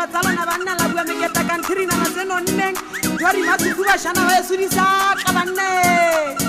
batalana banna la bua meketa country na mazeno nneng jwari matsukuba shana wa sudisa kabanne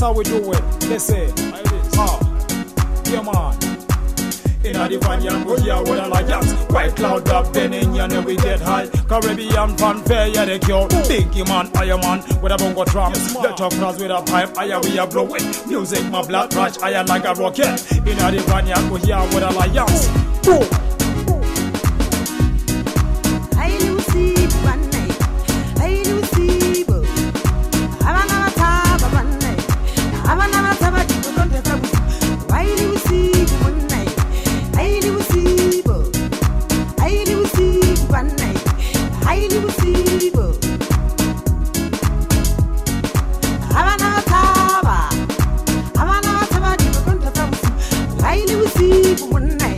How we do it, let's say, yeah man. In a divine young we are with a lions. White cloud up, then in and we get high. Caribbean fanfare, yeah they cure. Biggie man, Iron Man, with a bongo drum. The top class with a pipe, we are blowing. Music, my blood rush, I am like a rocket. In a divine young we are with a lions. Boom. One night.